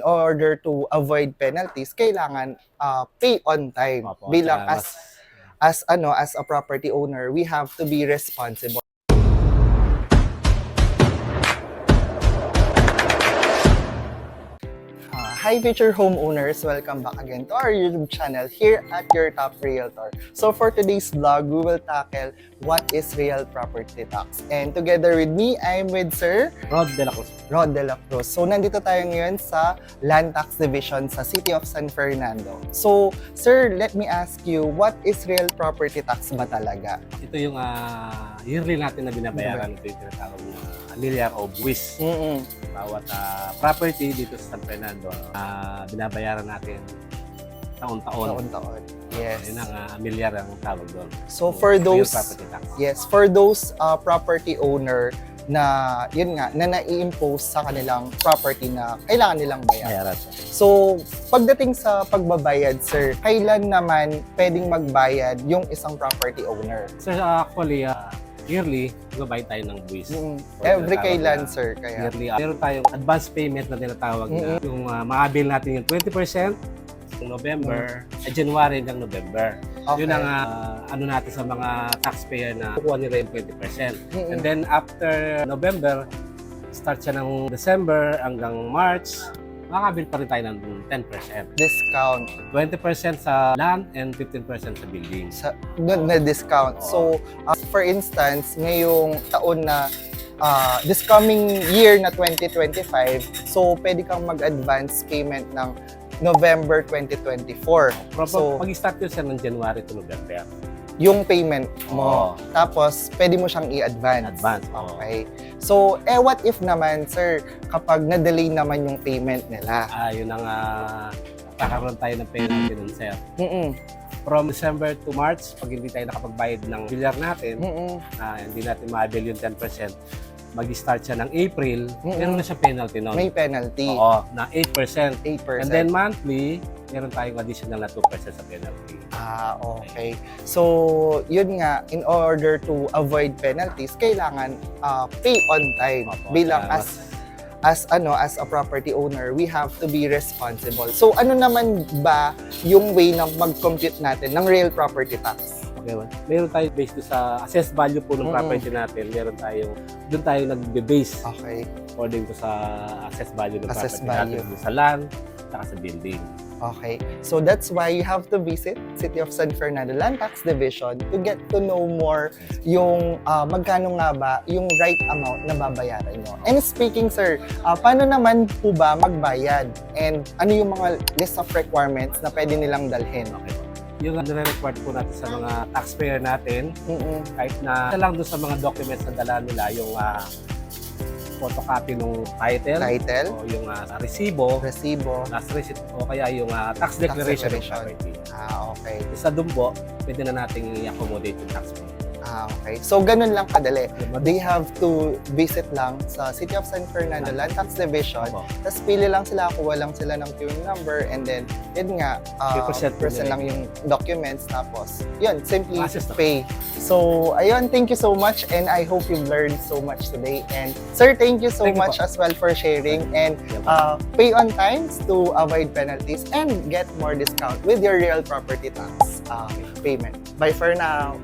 In order to avoid penalties, kailangan pay on time. Opo, Bilang tsaka as a property owner, we have to be responsible. Hi future homeowners! Welcome back again to our YouTube channel here at Your Top Realtor. So for today's vlog, we will tackle what is real property tax. And together with me, I'm with Sir Rod de la Cruz. Rod de la Cruz. So nandito tayo ngayon sa Land Tax Division sa City of San Fernando. So Sir, let me ask you, what is real property tax ba talaga? Ito yung yearly natin na binabayaran. Ito yung tinatawag na milyar o buwis. Bawat property dito sa San Fernando, binabayaran natin taon-taon. Taon-taon. Yes. Yun ang milyar ang tawag doon. So for real those property tax. Yes, for those property owner na yun nga na nai-impose sa kanilang property na kailangan nilang bayaran. Bayaran siya. So, pagdating sa pagbabayad, sir, kailan naman pwedeng magbayad yung isang property owner? So actually, yearly, magbabayad tayo ng buwis. Every tinatawag kailan, na sir? Kaya Yearly. Meron tayong advance payment na tinatawag na yung maabil natin yung 20% ng November, January hanggang November. Okay. Yun ang ano natin sa mga taxpayer na kukuha nila yung 20%. And then after November, start siya ng December hanggang March, makakabil pa rin tayo ng 10%. discount 20% sa land and 15% sa building. sa na discount. So, for instance, ngayong taon na this coming year na 2025, so pwede kang mag-advance payment ng November 2024. So, Pag-start yun siya ng January to November. yung payment mo. Oo. Tapos, pwede mo siyang i-advance. Advance, oo. Okay. So, what if naman, sir, kapag na-delay naman yung payment nila? Yun ang kakaroon tayo ng penalty nun, sir. From December to March, pag hindi tayo nakapagbayad ng bilyar natin, hindi natin ma-avail yung 10%, mag-start siya ng April, meron na siya penalty nun. May penalty. Oo, na 8%. 8%. And then monthly, meron tayong additional na 2% sa penalty. Okay. So, yun nga, in order to avoid penalties, kailangan pay on time. Opo, Bilang tsaka as a property owner, we have to be responsible. So, ano naman ba yung way na mag-compute natin ng real property tax? Okay, well, meron tayo based doon sa assessed value po ng property natin. Meron tayong, doon tayo nagbe-base Okay. according to sa assessed value ng Assessed property value. natin. Doon sa land, saka sa building. Okay. So, that's why you have to visit City of San Fernando Land Tax Division to get to know more yung magkano nga ba yung right amount na babayaran nyo. And speaking, sir, paano naman po ba magbayad? And ano yung mga list of requirements na pwede nilang dalhin? Okay. Yung nire-required po natin sa mga taxpayer natin, kahit na lang doon sa mga documents na dala nila, yung photocopy ng title, o yung resibo, last receipt, o kaya yung tax declaration ng property. Okay. Isa doon po, pwede na nating i-accommodate yung taxpayer. Okay. So, ganun lang kadali. They have to visit lang sa City of San Fernando Land Tax Division. Tapos pili lang sila, kuha lang sila ng queuing number, and then, yun nga, present lang yung documents. Tapos, yun, simply pay. So, ayun, thank you so much, and I hope you've learned so much today. And, sir, thank you so much as well for sharing. And, pay on time to avoid penalties and get more discount with your real property tax payment. Bye for now.